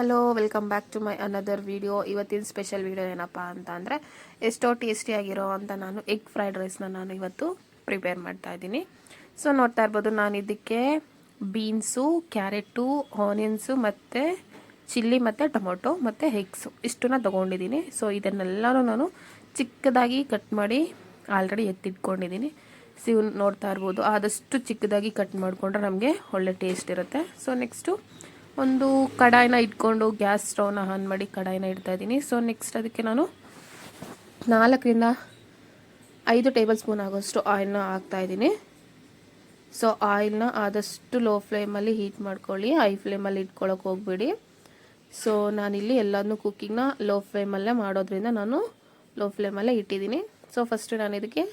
Hello, welcome back to my another video. ಇವತ್ತಿನ special video ಏನಪ್ಪ ಅಂತ ಅಂದರೆ ಎಷ್ಟೋ ಟೇಸ್ಟಿಯಾಗಿರೋ ಅಂತ ನಾನು ಎಗ್ ಫ್ರೈಡ್ ರೈಸ್ನ ನಾನು ಇವತ್ತು ಪ್ರಿಪೇರ್ ಮಾಡ್ತಾ ಇದ್ದೀನಿ. ಸೊ ನೋಡ್ತಾ ಇರ್ಬೋದು, ನಾನು ಇದಕ್ಕೆ ಬೀನ್ಸು, ಕ್ಯಾರೆಟು, ಆನಿಯನ್ಸು ಮತ್ತು ಚಿಲ್ಲಿ ಮತ್ತು ಟೊಮೊಟೊ ಮತ್ತು ಎಗ್ಸು ಇಷ್ಟನ್ನ ತೊಗೊಂಡಿದ್ದೀನಿ. ಸೊ ಇದನ್ನೆಲ್ಲನೂ ನಾನು ಚಿಕ್ಕದಾಗಿ ಕಟ್ ಮಾಡಿ ಆಲ್ರೆಡಿ ಎತ್ತಿಟ್ಕೊಂಡಿದ್ದೀನಿ. ನೋಡ್ತಾ ಇರ್ಬೋದು, ಆದಷ್ಟು ಚಿಕ್ಕದಾಗಿ ಕಟ್ ಮಾಡಿಕೊಂಡ್ರೆ ನಮಗೆ ಒಳ್ಳೆ ಟೇಸ್ಟ್ ಇರುತ್ತೆ. ಸೊ ನೆಕ್ಸ್ಟು ಒಂದು ಕಡಾಯಿನ ಇಟ್ಕೊಂಡು ಗ್ಯಾಸ್ ಸ್ಟವ್ನ ಆನ್ ಮಾಡಿ ಕಡಾಯಿನ ಇಡ್ತಾಯಿದ್ದೀನಿ. ಸೊ ನೆಕ್ಸ್ಟ್ ಅದಕ್ಕೆ ನಾನು 4ರಿಂದ 5 ಟೇಬಲ್ ಸ್ಪೂನ್ ಆಗೋಷ್ಟು ಆಯಿಲ್ನ ಹಾಕ್ತಾಯಿದ್ದೀನಿ. ಸೊ ಆಯಿಲ್ನ ಆದಷ್ಟು ಲೋ ಫ್ಲೇಮಲ್ಲಿ ಹೀಟ್ ಮಾಡ್ಕೊಳ್ಳಿ, ಹೈ ಫ್ಲೇಮಲ್ಲಿ ಇಟ್ಕೊಳ್ಳೋಕೆ ಹೋಗ್ಬೇಡಿ. ಸೊ ನಾನಿಲ್ಲಿ ಎಲ್ಲದನ್ನೂ ಕುಕ್ಕಿಂಗ್ನ ಲೋ ಫ್ಲೇಮಲ್ಲೇ ಮಾಡೋದ್ರಿಂದ ನಾನು ಲೋ ಫ್ಲೇಮಲ್ಲೇ ಇಟ್ಟಿದ್ದೀನಿ. ಸೊ ಫಸ್ಟು ನಾನು ಇದಕ್ಕೆ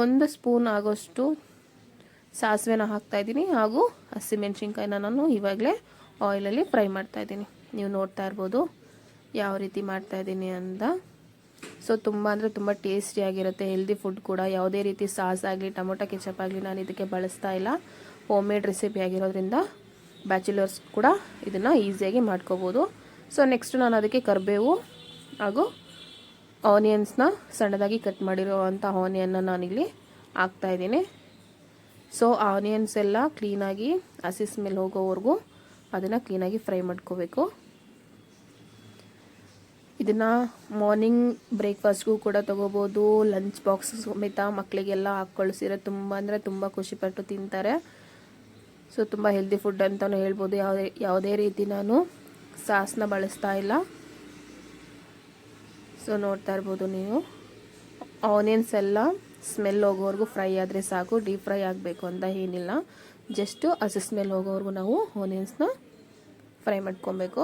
1 ಸ್ಪೂನ್ ಆಗೋಷ್ಟು ಸಾಸಿವೆನ ಹಾಕ್ತಾಯಿದ್ದೀನಿ, ಹಾಗೂ ಹಸಿಮೆಣ್ಸಿನ್ಕಾಯಿನ ನಾನು ಇವಾಗಲೇ ಆಯಿಲಲ್ಲಿ ಫ್ರೈ ಮಾಡ್ತಾಯಿದ್ದೀನಿ. ನೀವು ನೋಡ್ತಾ ಇರ್ಬೋದು ಯಾವ ರೀತಿ ಮಾಡ್ತಾಯಿದ್ದೀನಿ ಅಂತ. ಸೊ ತುಂಬ ಅಂದರೆ ತುಂಬ ಟೇಸ್ಟಿಯಾಗಿರುತ್ತೆ, ಹೆಲ್ದಿ ಫುಡ್ ಕೂಡ. ಯಾವುದೇ ರೀತಿ ಸಾಸ್ ಆಗಲಿ ಟೊಮೊಟೊ ಕೆಚಪ್ ಆಗಲಿ ನಾನು ಇದಕ್ಕೆ ಬಳಸ್ತಾ ಇಲ್ಲ. ಹೋಮ್ ಮೇಡ್ ರೆಸಿಪಿ ಆಗಿರೋದ್ರಿಂದ ಬ್ಯಾಚುಲರ್ಸ್ ಕೂಡ ಇದನ್ನು ಈಸಿಯಾಗಿ ಮಾಡ್ಕೋಬೋದು. ಸೊ ನೆಕ್ಸ್ಟ್ ನಾನು ಅದಕ್ಕೆ ಕರಿಬೇವು ಹಾಗೂ ಆನಿಯನ್ಸ್ನ ಸಣ್ಣದಾಗಿ ಕಟ್ ಮಾಡಿರೋ ಅಂಥ ಆನಿಯನ್ನ ನಾನಿಲ್ಲಿ ಹಾಕ್ತಾಯಿದ್ದೀನಿ. ಸೊ ಆನಿಯನ್ಸ್ ಎಲ್ಲ ಕ್ಲೀನಾಗಿ ಹಸಿ ಸ್ಮೆಲ್ ಹೋಗೋವರೆಗೂ ಅದನ್ನು ಕ್ಲೀನಾಗಿ ಫ್ರೈ ಮಾಡ್ಕೋಬೇಕು. ಇದನ್ನು ಮಾರ್ನಿಂಗ್ ಬ್ರೇಕ್ಫಾಸ್ಟ್ಗೂ ಕೂಡ ತೊಗೋಬೋದು, ಲಂಚ್ ಬಾಕ್ಸ್ ಸಮೇತ ಮಕ್ಕಳಿಗೆಲ್ಲ ಹಾಕ್ಕೊಳ್ಸಿದ್ರೆ ತುಂಬ ಅಂದರೆ ತುಂಬ ಖುಷಿಪಟ್ಟು ತಿಂತಾರೆ. ಸೊ ತುಂಬ ಹೆಲ್ದಿ ಫುಡ್ ಅಂತಲೂ ಹೇಳ್ಬೋದು. ಯಾವುದೇ ರೀತಿ ನಾನು ಸಾಸ್ನ ಬಳಸ್ತಾ ಇಲ್ಲ. ಸೊ ನೋಡ್ತಾ ಇರ್ಬೋದು ನೀವು, ಆನಿಯನ್ಸ್ ಎಲ್ಲ ಸ್ಮೆಲ್ ಹೋಗೋವರೆಗೂ ಫ್ರೈ ಆದರೆ ಸಾಕು, ಡೀಪ್ ಫ್ರೈ ಆಗಬೇಕು ಅಂತ ಏನಿಲ್ಲ. ಜಸ್ಟು ಹಸಿ ಸ್ಮೆಲ್ ಹೋಗೋವರೆಗೂ ನಾವು ಆನಿಯನ್ಸ್ನ ಫ್ರೈ ಮಾಡ್ಕೊಬೇಕು.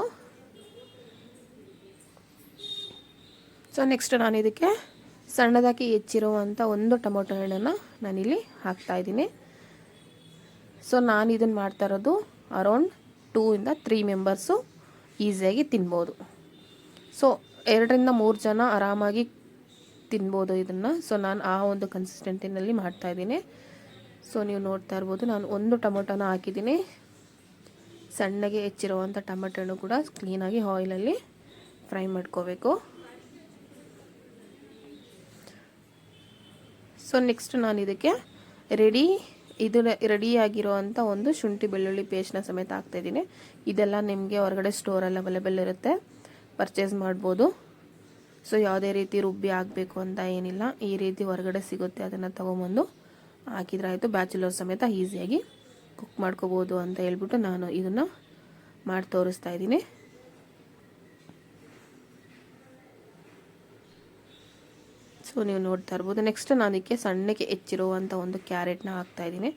ಸೊ ನೆಕ್ಸ್ಟ್ ನಾನು ಇದಕ್ಕೆ ಸಣ್ಣದಾಗಿ ಹೆಚ್ಚಿರುವಂಥ 1 ಟೊಮೊಟೊ ಹಣ್ಣನ್ನು ನಾನಿಲ್ಲಿ ಹಾಕ್ತಾಯಿದ್ದೀನಿ. ಸೊ ನಾನು ಇದನ್ನು ಮಾಡ್ತಾ ಇರೋದು ಅರೌಂಡ್ 2 ಇಂದ 3 ಮೆಂಬರ್ಸು ಈಸಿಯಾಗಿ ತಿನ್ಬೋದು. ಸೊ 2ರಿಂದ 3 ಜನ ಆರಾಮಾಗಿ ತಿನ್ಬೋದು ಇದನ್ನು. ಸೊ ನಾನು ಆ ಒಂದು ಕನ್ಸಿಸ್ಟೆನ್ಸಿನಲ್ಲಿ ಮಾಡ್ತಾಯಿದ್ದೀನಿ. ಸೊ ನೀವು ನೋಡ್ತಾ ಇರ್ಬೋದು, ನಾನು 1 ಟೊಮೊಟೊನ ಹಾಕಿದ್ದೀನಿ. ಸಣ್ಣಗೆ ಹೆಚ್ಚಿರುವಂಥ ಟೊಮೊಟೊ ಹಣ್ಣು ಕೂಡ ಕ್ಲೀನಾಗಿ ಆಯಿಲಲ್ಲಿ ಫ್ರೈ ಮಾಡ್ಕೋಬೇಕು. ಸೊ ನೆಕ್ಸ್ಟ್ ನಾನು ಇದಕ್ಕೆ ರೆಡಿಯಾಗಿರೋವಂಥ ಒಂದು ಶುಂಠಿ ಬೆಳ್ಳುಳ್ಳಿ ಪೇಸ್ಟ್ನ ಸಮೇತ ಹಾಕ್ತಾಯಿದ್ದೀನಿ. ಇದೆಲ್ಲ ನಿಮಗೆ ಹೊರಗಡೆ ಸ್ಟೋರಲ್ಲಿ ಅವೈಲೇಬಲ್ ಇರುತ್ತೆ, ಪರ್ಚೇಸ್ ಮಾಡ್ಬೋದು. ಸೊ ಯಾವುದೇ ರೀತಿ ರುಬ್ಬಿ ಹಾಕಬೇಕು ಅಂತ ಏನಿಲ್ಲ, ಈ ರೀತಿ ಹೊರಗಡೆ ಸಿಗುತ್ತೆ, ಅದನ್ನು ತೊಗೊಂಬಂದು ಹಾಕಿದ್ರೆ ಆಯಿತು. ಬ್ಯಾಚುಲರ್ ಸಮೇತ ಈಸಿಯಾಗಿ ಕುಕ್ ಮಾಡ್ಕೋಬೋದು ಅಂತ ಹೇಳ್ಬಿಟ್ಟು ನಾನು ಇದನ್ನು ಮಾಡಿ ತೋರಿಸ್ತಾ ಇದ್ದೀನಿ. ಸೊ ನೀವು ನೋಡ್ತಾ ಇರ್ಬೋದು. ನೆಕ್ಸ್ಟ್ ನಾನು ಇದಕ್ಕೆ ಸಣ್ಣಕ್ಕೆ ಹೆಚ್ಚಿರುವಂಥ ಒಂದು ಕ್ಯಾರೆಟ್ನ ಹಾಕ್ತಾಯಿದ್ದೀನಿ.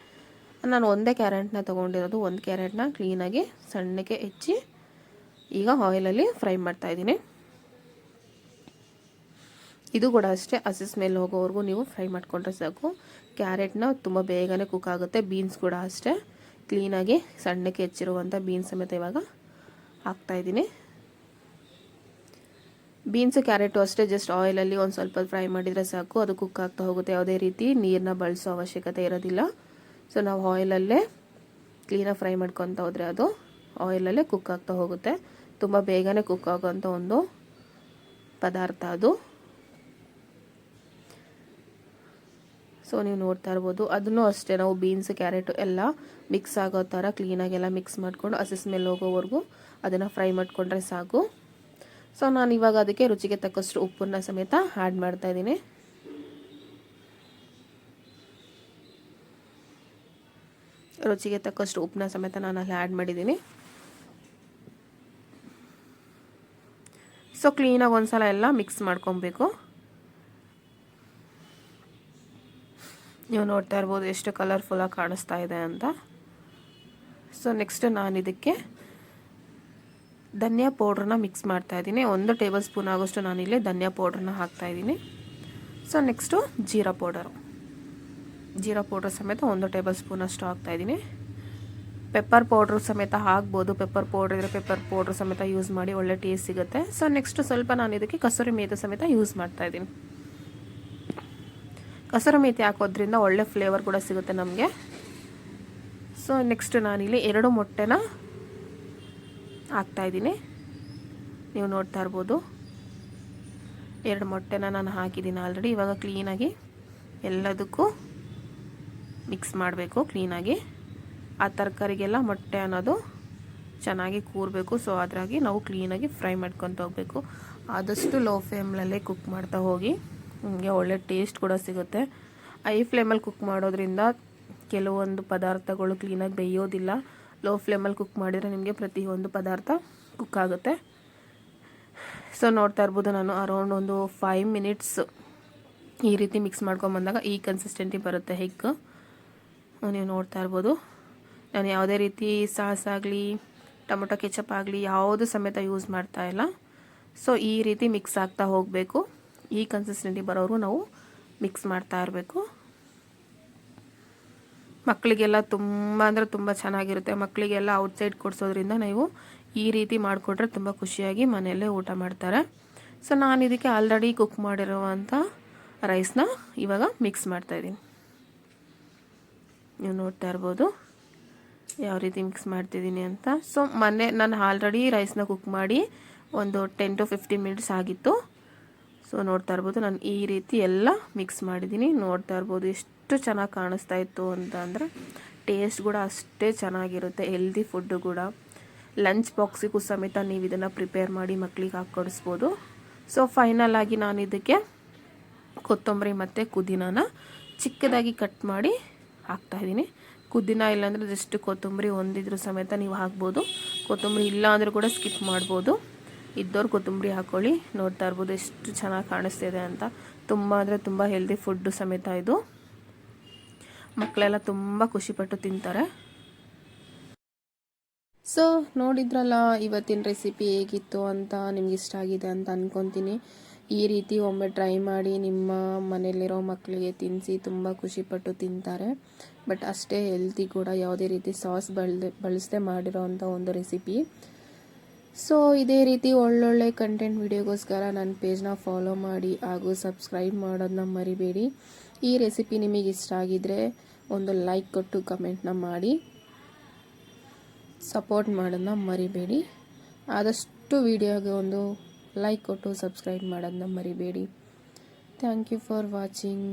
ನಾನು ಒಂದೇ ಕ್ಯಾರೆಟ್ನ ತೊಗೊಂಡಿರೋದು. 1 ಕ್ಯಾರೆಟ್ನ ಕ್ಲೀನಾಗಿ ಸಣ್ಣಕ್ಕೆ ಹೆಚ್ಚಿ ಈಗ ಆಯಿಲಲ್ಲಿ ಫ್ರೈ ಮಾಡ್ತಾಯಿದ್ದೀನಿ. ಇದು ಕೂಡ ಅಷ್ಟೇ, ಹಸಿ ಸ್ಮೆಲ್ ಹೋಗೋವರೆಗೂ ನೀವು ಫ್ರೈ ಮಾಡಿಕೊಂಡ್ರೆ ಸಾಕು. ಕ್ಯಾರೆಟ್ನ ತುಂಬ ಬೇಗನೆ ಕುಕ್ ಆಗುತ್ತೆ. ಬೀನ್ಸ್ ಕೂಡ ಅಷ್ಟೇ, ಕ್ಲೀನಾಗಿ ಸಣ್ಣಕ್ಕೆ ಹೆಚ್ಚಿರುವಂಥ ಬೀನ್ಸ್ ಸಮೇತ ಇವಾಗ ಹಾಕ್ತಾಯಿದ್ದೀನಿ. ಬೀನ್ಸು ಕ್ಯಾರೆಟು ಅಷ್ಟೇ, ಜಸ್ಟ್ ಆಯಿಲಲ್ಲಿ ಒಂದು ಸ್ವಲ್ಪ ಫ್ರೈ ಮಾಡಿದರೆ ಸಾಕು, ಅದು ಕುಕ್ ಆಗ್ತಾ ಹೋಗುತ್ತೆ. ಯಾವುದೇ ರೀತಿ ನೀರನ್ನ ಬಳಸೋ ಅವಶ್ಯಕತೆ ಇರೋದಿಲ್ಲ. ಸೊ ನಾವು ಆಯಿಲಲ್ಲೇ ಕ್ಲೀನಾಗಿ ಫ್ರೈ ಮಾಡ್ಕೊತ ಹೋದರೆ ಅದು ಆಯಿಲಲ್ಲೇ ಕುಕ್ ಆಗ್ತಾ ಹೋಗುತ್ತೆ. ತುಂಬ ಬೇಗನೆ ಕುಕ್ ಆಗೋವಂಥ ಒಂದು ಪದಾರ್ಥ ಅದು. ಸೊ ನೀವು ನೋಡ್ತಾ ಇರ್ಬೋದು, ಅದನ್ನು ಅಷ್ಟೇ ನಾವು ಬೀನ್ಸ್ ಕ್ಯಾರೆಟು ಎಲ್ಲ ಮಿಕ್ಸ್ ಆಗೋ ಥರ ಕ್ಲೀನಾಗೆಲ್ಲ ಮಿಕ್ಸ್ ಮಾಡಿಕೊಂಡು ಹಸಿ ಸ್ಮೆಲ್ ಹೋಗೋವರೆಗೂ ಅದನ್ನು ಫ್ರೈ ಮಾಡಿಕೊಂಡ್ರೆ ಸಾಕು. ಸೊ ನಾನು ಇವಾಗ ಅದಕ್ಕೆ ರುಚಿಗೆ ತಕ್ಕಷ್ಟು ಉಪ್ಪನ್ನ ಸಮೇತ ಆ್ಯಡ್ ಮಾಡ್ತಾಯಿದ್ದೀನಿ. ರುಚಿಗೆ ತಕ್ಕಷ್ಟು ಉಪ್ಪನ್ನ ಸಮೇತ ನಾನು ಅಲ್ಲಿ ಆ್ಯಡ್ ಮಾಡಿದ್ದೀನಿ. ಸೊ ಕ್ಲೀನಾಗಿ ಒಂದ್ಸಲ ಎಲ್ಲ ಮಿಕ್ಸ್ ಮಾಡ್ಕೊಬೇಕು. ನೀವು ನೋಡ್ತಾ ಇರ್ಬೋದು ಎಷ್ಟು ಕಲರ್ಫುಲ್ಲಾಗಿ ಕಾಣಿಸ್ತಾ ಇದೆ ಅಂತ. ಸೊ ನೆಕ್ಸ್ಟ್ ನಾನು ಇದಕ್ಕೆ ಧನಿಯಾ ಪೌಡ್ರನ್ನ ಮಿಕ್ಸ್ ಮಾಡ್ತಾಯಿದ್ದೀನಿ. 1 ಟೇಬಲ್ ಸ್ಪೂನ್ ಆಗೋಷ್ಟು ನಾನಿಲ್ಲಿ ಧನಿಯಾ ಪೌಡ್ರನ್ನ ಹಾಕ್ತಾಯಿದ್ದೀನಿ. ಸೊ ನೆಕ್ಸ್ಟು ಜೀರಾ ಪೌಡ್ರ್ ಸಮೇತ 1 ಟೇಬಲ್ ಸ್ಪೂನ್ ಅಷ್ಟು ಹಾಕ್ತಾಯಿದ್ದೀನಿ. ಪೆಪ್ಪರ್ ಪೌಡ್ರು ಸಮೇತ ಹಾಕ್ಬೋದು. ಪೆಪ್ಪರ್ ಪೌಡ್ರ್ ಇದ್ದರೆ ಪೆಪ್ಪರ್ ಪೌಡ್ರ್ ಸಮೇತ ಯೂಸ್ ಮಾಡಿ, ಒಳ್ಳೆ ಟೇಸ್ಟ್ ಸಿಗುತ್ತೆ. ಸೊ ನೆಕ್ಸ್ಟ್ ಸ್ವಲ್ಪ ನಾನು ಇದಕ್ಕೆ ಕಸೂರಿ ಮೇಥಿ ಸಮೇತ ಯೂಸ್ ಮಾಡ್ತಾಯಿದ್ದೀನಿ. ಕಸೂರಿ ಮೇಥಿ ಹಾಕೋದ್ರಿಂದ ಒಳ್ಳೆ ಫ್ಲೇವರ್ ಕೂಡ ಸಿಗುತ್ತೆ ನಮಗೆ. ಸೊ ನೆಕ್ಸ್ಟ್ ನಾನಿಲ್ಲಿ 2 ಮೊಟ್ಟೆನ ಹಾಕ್ತಾಯಿದ್ದೀನಿ. ನೀವು ನೋಡ್ತಾ ಇರ್ಬೋದು. 2 ಮೊಟ್ಟೆನ ನಾನು ಹಾಕಿದ್ದೀನಿ ಆಲ್ರೆಡಿ. ಇವಾಗ ಕ್ಲೀನಾಗಿ ಎಲ್ಲದಕ್ಕೂ ಮಿಕ್ಸ್ ಮಾಡಬೇಕು ಕ್ಲೀನಾಗಿ. ಆ ತರಕಾರಿಗೆಲ್ಲ ಮೊಟ್ಟೆ ಅನ್ನೋದು ಚೆನ್ನಾಗಿ ಕೂರಬೇಕು. ಸೊ ಅದ್ರಾಗಿ ನಾವು ಕ್ಲೀನಾಗಿ ಫ್ರೈ ಮಾಡ್ಕೊತ ಹೋಗಬೇಕು. ಆದಷ್ಟು ಲೋ ಫ್ಲೇಮ್ನಲ್ಲೇ ಕುಕ್ ಮಾಡ್ತಾ ಹೋಗಿ, ನಿಮಗೆ ಒಳ್ಳೆ ಟೇಸ್ಟ್ ಕೂಡ ಸಿಗುತ್ತೆ. ಹೈ ಫ್ಲೇಮಲ್ಲಿ ಕುಕ್ ಮಾಡೋದ್ರಿಂದ ಕೆಲವೊಂದು ಪದಾರ್ಥಗಳು ಕ್ಲೀನಾಗಿ ಬೇಯೋದಿಲ್ಲ. ಲೋ ಫ್ಲೇಮಲ್ಲಿ ಕುಕ್ ಮಾಡಿದರೆ ನಿಮಗೆ ಪ್ರತಿಯೊಂದು ಪದಾರ್ಥ ಕುಕ್ ಆಗುತ್ತೆ. ಸೊ ನೋಡ್ತಾ ಇರ್ಬೋದು, ನಾನು ಅರೌಂಡ್ ಒಂದು 5 ಮಿನಿಟ್ಸ್ ಈ ರೀತಿ ಮಿಕ್ಸ್ ಮಾಡ್ಕೊಂಬಂದಾಗ ಈ ಕನ್ಸಿಸ್ಟೆನ್ಸಿ ಬರುತ್ತೆ ಎಗ್. ನೀವು ನೋಡ್ತಾ ಇರ್ಬೋದು, ನಾನು ಯಾವುದೇ ರೀತಿ ಸಾಸ್ ಆಗಲಿ ಟೊಮೊಟೊ ಕೆಚಪ್ ಆಗಲಿ ಯಾವುದು ಸಮೇತ ಯೂಸ್ ಮಾಡ್ತಾ ಇಲ್ಲ. ಸೊ ಈ ರೀತಿ ಮಿಕ್ಸ್ ಆಗ್ತಾ ಹೋಗಬೇಕು. ಈ ಕನ್ಸಿಸ್ಟೆನ್ಸಿ ಬರೋರು ನಾವು ಮಿಕ್ಸ್ ಮಾಡ್ತಾ ಇರಬೇಕು. ಮಕ್ಕಳಿಗೆಲ್ಲ ತುಂಬ ಅಂದರೆ ತುಂಬ ಚೆನ್ನಾಗಿರುತ್ತೆ. ಮಕ್ಕಳಿಗೆಲ್ಲ ಔಟ್ಸೈಡ್ ಕೊಡಿಸೋದ್ರಿಂದ ನೀವು ಈ ರೀತಿ ಮಾಡಿಕೊಟ್ರೆ ತುಂಬ ಖುಷಿಯಾಗಿ ಮನೆಯಲ್ಲೇ ಊಟ ಮಾಡ್ತಾರೆ. ಸೊ ನಾನು ಇದಕ್ಕೆ ಆಲ್ರೆಡಿ ಕುಕ್ ಮಾಡಿರುವಂಥ ರೈಸ್ನ ಇವಾಗ ಮಿಕ್ಸ್ ಮಾಡ್ತಾಯಿದ್ದೀನಿ. ನೀವು ನೋಡ್ತಾ ಇರ್ಬೋದು ಯಾವ ರೀತಿ ಮಿಕ್ಸ್ ಮಾಡ್ತಿದ್ದೀನಿ ಅಂತ. ಸೊ ನಾನು ಆಲ್ರೆಡಿ ರೈಸ್ನ ಕುಕ್ ಮಾಡಿ ಒಂದು 10 to 15 ಮಿನಿಟ್ಸ್ ಆಗಿತ್ತು. ಸೊ ನೋಡ್ತಾ ಇರ್ಬೋದು, ನಾನು ಈ ರೀತಿ ಎಲ್ಲ ಮಿಕ್ಸ್ ಮಾಡಿದ್ದೀನಿ. ನೋಡ್ತಾ ಇರ್ಬೋದು ಎಷ್ಟು ಚೆನ್ನಾಗಿ ಕಾಣಿಸ್ತಾ ಇತ್ತು ಅಂತ ಅಂದರೆ ಟೇಸ್ಟ್ ಕೂಡ ಅಷ್ಟೇ ಚೆನ್ನಾಗಿರುತ್ತೆ. ಹೆಲ್ದಿ ಫುಡ್ಡು ಕೂಡ. ಲಂಚ್ ಬಾಕ್ಸಿಗೂ ಸಮೇತ ನೀವು ಇದನ್ನು ಪ್ರಿಪೇರ್ ಮಾಡಿ ಮಕ್ಕಳಿಗೆ ಹಾಕ್ಕೊಡಿಸ್ಬೋದು. ಸೊ ಫೈನಲ್ ಆಗಿ ನಾನು ಇದಕ್ಕೆ ಕೊತ್ತಂಬರಿ ಮತ್ತು ಪುದೀನಾನ ಚಿಕ್ಕದಾಗಿ ಕಟ್ ಮಾಡಿ ಹಾಕ್ತಾಯಿದ್ದೀನಿ. ಪುದೀನ ಇಲ್ಲಾಂದರೆ ಜಸ್ಟ್ ಕೊತ್ತಂಬರಿ ಒಂದಿದ್ರೂ ಸಮೇತ ನೀವು ಹಾಕ್ಬೋದು. ಕೊತ್ತಂಬರಿ ಇಲ್ಲ ಅಂದರೂ ಕೂಡ ಸ್ಕಿಪ್ ಮಾಡ್ಬೋದು. ಇದ್ದವ್ರು ಕೊತ್ತಂಬರಿ ಹಾಕ್ಕೊಳ್ಳಿ. ನೋಡ್ತಾ ಇರ್ಬೋದು ಎಷ್ಟು ಚೆನ್ನಾಗಿ ಕಾಣಿಸ್ತಿದೆ ಅಂತ. ತುಂಬ ಅಂದರೆ ತುಂಬ ಹೆಲ್ದಿ ಫುಡ್ಡು ಸಮೇತ ಇದು. ಮಕ್ಕಳೆಲ್ಲ ತುಂಬ ಖುಷಿಪಟ್ಟು ತಿಂತಾರೆ. ಸೊ ನೋಡಿದ್ರಲ್ಲ ಇವತ್ತಿನ ರೆಸಿಪಿ ಹೇಗಿತ್ತು ಅಂತ. ನಿಮ್ಗೆ ಇಷ್ಟ ಆಗಿದೆ ಅಂತ ಅಂದ್ಕೊತೀನಿ. ಈ ರೀತಿ ಒಮ್ಮೆ ಟ್ರೈ ಮಾಡಿ ನಿಮ್ಮ ಮನೆಯಲ್ಲಿರೋ ಮಕ್ಕಳಿಗೆ ತಿನ್ನಿಸಿ, ತುಂಬ ಖುಷಿಪಟ್ಟು ತಿಂತಾರೆ. ಬಟ್ ಅಷ್ಟೇ ಹೆಲ್ತಿ ಕೂಡ. ಯಾವುದೇ ರೀತಿ ಸಾಸ್ ಬಳಸದೆ ಮಾಡಿರೋ ಅಂಥ ಒಂದು ರೆಸಿಪಿ. ಸೊ ಇದೇ ರೀತಿ ಒಳ್ಳೊಳ್ಳೆ ಕಂಟೆಂಟ್ ವಿಡಿಯೋಗೋಸ್ಕರ ನನ್ನ ಪೇಜ್ನ ಫಾಲೋ ಮಾಡಿ ಹಾಗೂ ಸಬ್ಸ್ಕ್ರೈಬ್ ಮಾಡೋದನ್ನ ಮರಿಬೇಡಿ. ಈ ರೆಸಿಪಿ ನಿಮಗೆ ಇಷ್ಟ ಆಗಿದ್ರೆ ಒಂದು ಲೈಕ್ ಕೊಟ್ಟು ಕಮೆಂಟ್ನ ಮಾಡಿ ಸಪೋರ್ಟ್ ಮಾಡೋದನ್ನ ಮರಿಬೇಡಿ. ಆದಷ್ಟು ವಿಡಿಯೋಗೆ ಒಂದು ಲೈಕ್ ಕೊಟ್ಟು ಸಬ್ಸ್ಕ್ರೈಬ್ ಮಾಡೋದನ್ನ ಮರಿಬೇಡಿ. Thank you for watching.